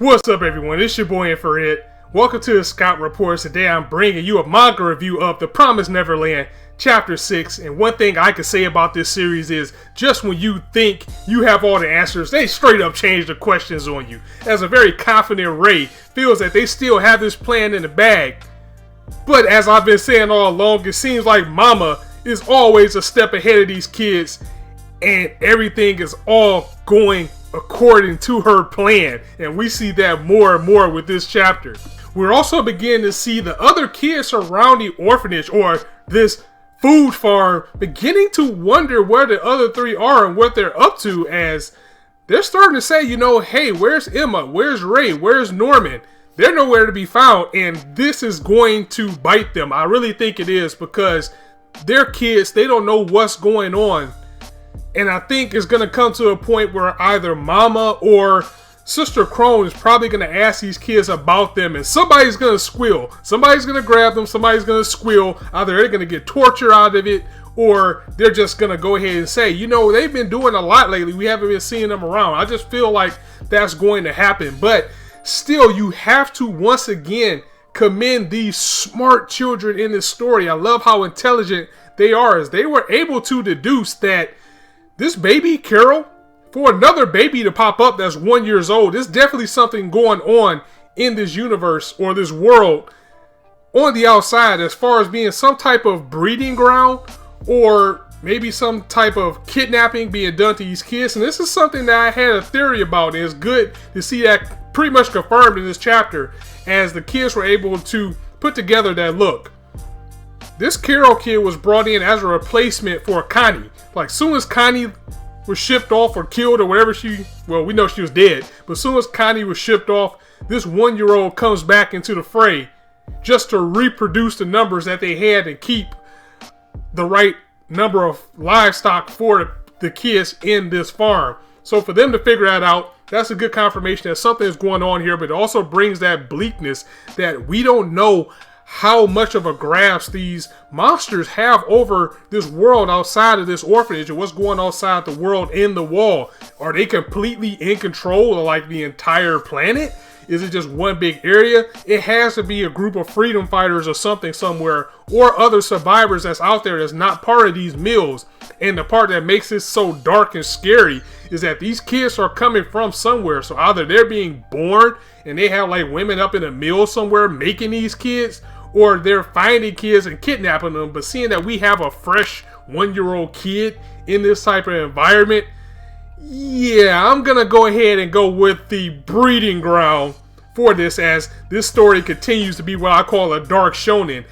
What's up, everyone? It's your boy Infrar-Ed. Welcome to the Scout Reports. Today I'm bringing you a manga review of The Promised Neverland Chapter 6. And one thing I can say about this series is, just when you think you have all the answers, they straight up change the questions on you. As a very confident Ray feels that they still have this plan in the bag. But as I've been saying all along, it seems like Mama is always a step ahead of these kids. And everything is all going according to her plan, and we see that more and more with this chapter. We're also beginning to see the other kids around the orphanage or this food farm beginning to wonder where the other three are and what they're up to, as they're starting to say, hey, where's Emma? Where's Ray? Where's Norman? They're nowhere to be found, and this is going to bite them. I really think it is, because they're kids. They don't know what's going on. And I think it's going to come to a point where either Mama or Sister Krone is probably going to ask these kids about them, and somebody's going to squeal. Somebody's going to grab them. Somebody's going to squeal. Either they're going to get torture out of it, or they're just going to go ahead and say, they've been doing a lot lately. We haven't been seeing them around. I just feel like that's going to happen. But still, you have to once again commend these smart children in this story. I love how intelligent they are, as they were able to deduce that this baby, Carol, for another baby to pop up that's 1 year old, there's definitely something going on in this universe or this world on the outside, as far as being some type of breeding ground or maybe some type of kidnapping being done to these kids. And this is something that I had a theory about, and it's good to see that pretty much confirmed in this chapter, as the kids were able to put together that, look, this Carol kid was brought in as a replacement for Connie. Like, soon as Connie was shipped off or killed or whatever we know she was dead. But as soon as Connie was shipped off, this 1 year old comes back into the fray just to reproduce the numbers that they had and keep the right number of livestock for the kids in this farm. So for them to figure that out, that's a good confirmation that something is going on here, but it also brings that bleakness that we don't know how much of a grasp these monsters have over this world outside of this orphanage, and what's going on outside the world in the wall. Are they completely in control of like the entire planet? Is it just one big area? It has to be a group of freedom fighters or something somewhere, or other survivors that's out there that's not part of these mills. And the part that makes it so dark and scary is that these kids are coming from somewhere. So either they're being born and they have like women up in a mill somewhere making these kids, or they're finding kids and kidnapping them. But seeing that we have a fresh 1 year old kid in this type of environment, yeah, I'm gonna go ahead and go with the breeding ground for this, as this story continues to be what I call a dark shonen.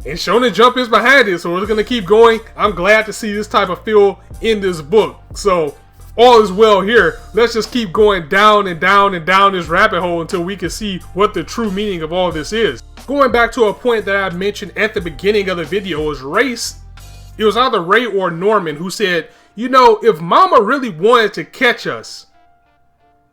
And Shonen Jump is behind it, so we're gonna keep going. I'm glad to see this type of feel in this book. So all is well here. Let's just keep going down and down and down this rabbit hole until we can see what the true meaning of all this is. Going back to a point that I mentioned at the beginning of the video, is Race. It was either Ray or Norman who said, if Mama really wanted to catch us,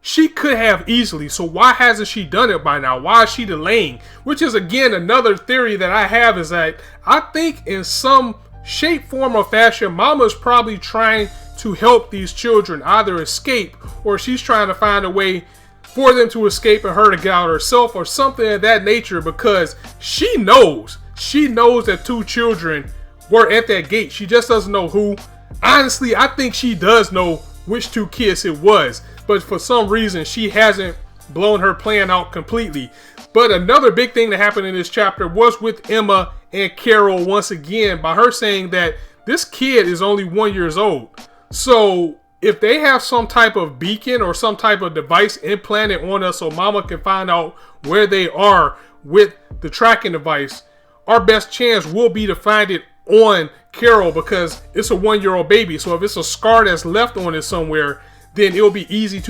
she could have easily. So why hasn't she done it by now? Why is she delaying? Which is, again, another theory that I have, is that I think in some shape, form, or fashion, Mama's probably trying to help these children either escape, or she's trying to find a way for them to escape and her to get out herself, or something of that nature, because she knows that two children were at that gate. She just doesn't know who. Honestly, I think she does know which two kids it was, but for some reason she hasn't blown her plan out completely. But another big thing that happened in this chapter was with Emma and Carol once again, by her saying that this kid is only 1 year old. So if they have some type of beacon or some type of device implanted on us so Mama can find out where they are with the tracking device, our best chance will be to find it on Carol, because it's a 1 year old baby. So if it's a scar that's left on it somewhere, then it'll be easier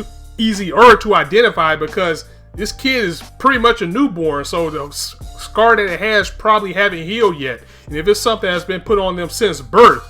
to identify, because this kid is pretty much a newborn. So the scar that it has probably haven't healed yet. And if it's something that's been put on them since birth,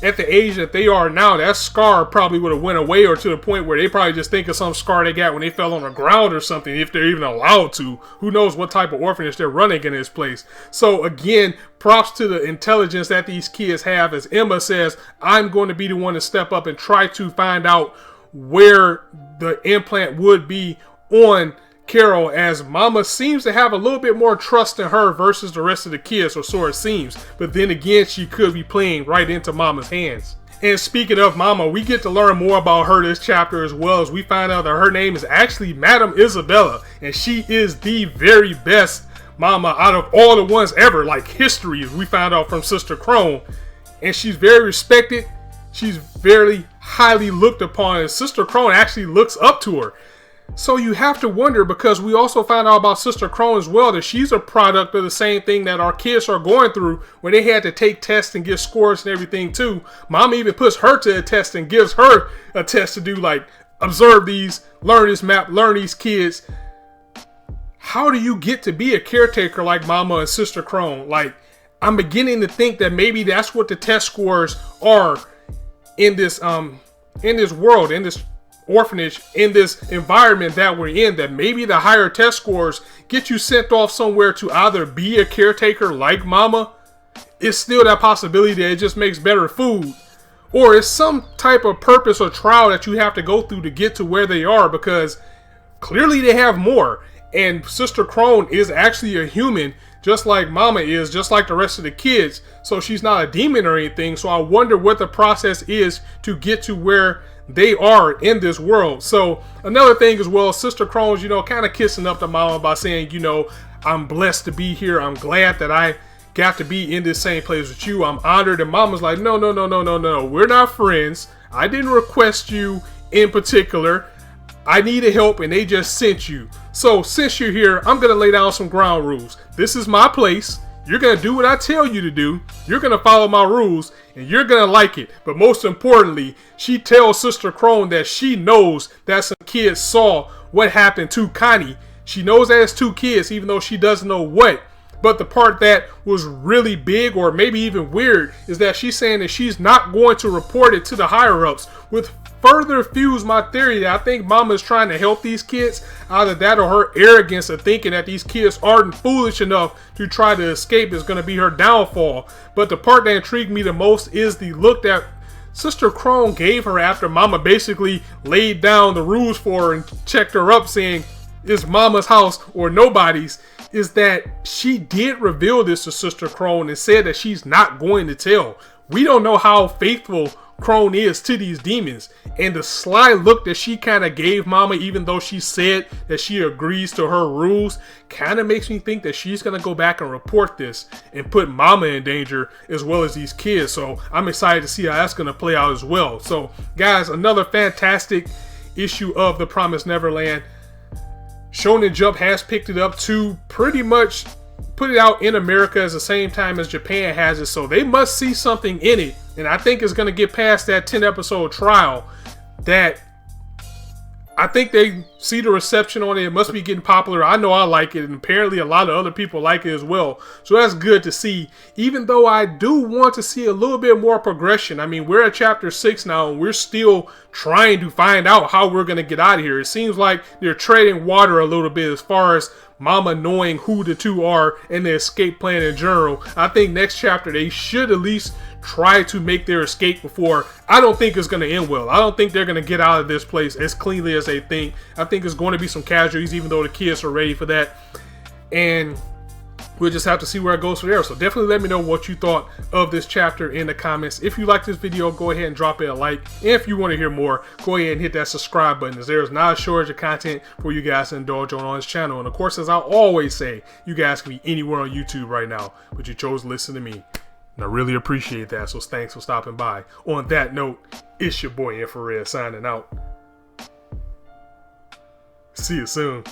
at the age that they are now, that scar probably would have went away, or to the point where they probably just think of some scar they got when they fell on the ground or something, if they're even allowed to. Who knows what type of orphanage they're running in this place. So again, props to the intelligence that these kids have, as Emma says, I'm going to be the one to step up and try to find out where the implant would be on Carol, as Mama seems to have a little bit more trust in her versus the rest of the kids, or so it seems. But then again, she could be playing right into Mama's hands. And speaking of Mama, we get to learn more about her this chapter, as well as we find out that her name is actually Madam Isabella, and she is the very best Mama out of all the ones ever, like history, as we found out from Sister Krone. And she's very respected. She's very highly looked upon, and Sister Krone actually looks up to her. So you have to wonder, because we also found out about Sister Krone as well, that she's a product of the same thing that our kids are going through, when they had to take tests and get scores and everything too. Mom even puts her to a test and gives her a test to do, like, observe these, learn this map, learn these kids. How do you get to be a caretaker like Mama and Sister Krone? Like, I'm beginning to think that maybe that's what the test scores are in this world, in this orphanage, in this environment that we're in, that maybe the higher test scores get you sent off somewhere to either be a caretaker like Mama. It's still that possibility that it just makes better food, or it's some type of purpose or trial that you have to go through to get to where they are, because clearly they have more. And Sister Krone is actually a human, just like Mama is, just like the rest of the kids. So she's not a demon or anything. So I wonder what the process is to get to where they are in this world. So another thing as well, Sister Krone's, kind of kissing up to Mama by saying, I'm blessed to be here. I'm glad that I got to be in this same place with you. I'm honored. And Mama's like, no. We're not friends. I didn't request you in particular. I needed help and they just sent you. So since you're here, I'm going to lay down some ground rules. This is my place. You're going to do what I tell you to do. You're going to follow my rules and you're going to like it. But most importantly, she tells Sister Krone that she knows that some kids saw what happened to Connie. She knows that it's 2 kids, even though she doesn't know what. But the part that was really big, or maybe even weird, is that she's saying that she's not going to report it to the higher-ups, with further fuels my theory that I think Mama is trying to help these kids. Either that or her arrogance of thinking that these kids aren't foolish enough to try to escape is going to be her downfall. But the part that intrigued me the most is the look that Sister Krone gave her after Mama basically laid down the rules for her and checked her up, saying it's Mama's house or nobody's. Is that she did reveal this to Sister Krone and said that she's not going to tell. We don't know how faithful Krone is to these demons, and the sly look that she kind of gave Mama, even though she said that she agrees to her rules, kind of makes me think that she's going to go back and report this and put Mama in danger as well as these kids. So I'm excited to see how that's going to play out as well. So guys, another fantastic issue of the Promised Neverland. Shonen Jump has picked it up to pretty much put it out in America at the same time as Japan has it, so they must see something in it, and I think it's going to get past that 10 episode trial. That I think they see the reception on it. It must be getting popular. I know I like it, and apparently a lot of other people like it as well. So that's good to see, even though I do want to see a little bit more progression. I mean, we're at chapter 6 now, and we're still trying to find out how we're going to get out of here. It seems like they're treading water a little bit as far as Mama knowing who the 2 are and the escape plan in general. I think next chapter they should at least try to make their escape before. I don't think it's going to end well. I don't think they're going to get out of this place as cleanly as they think. I think it's going to be some casualties, even though the kids are ready for that. And we'll just have to see where it goes from there. So definitely let me know what you thought of this chapter in the comments. If you like this video, go ahead and drop it a like. And if you want to hear more, go ahead and hit that subscribe button, as there is not a shortage of content for you guys to indulge on this channel. And of course, as I always say, you guys can be anywhere on YouTube right now, but you chose to listen to me. And I really appreciate that, so thanks for stopping by. On that note, it's your boy Infrar-Ed signing out. See you soon.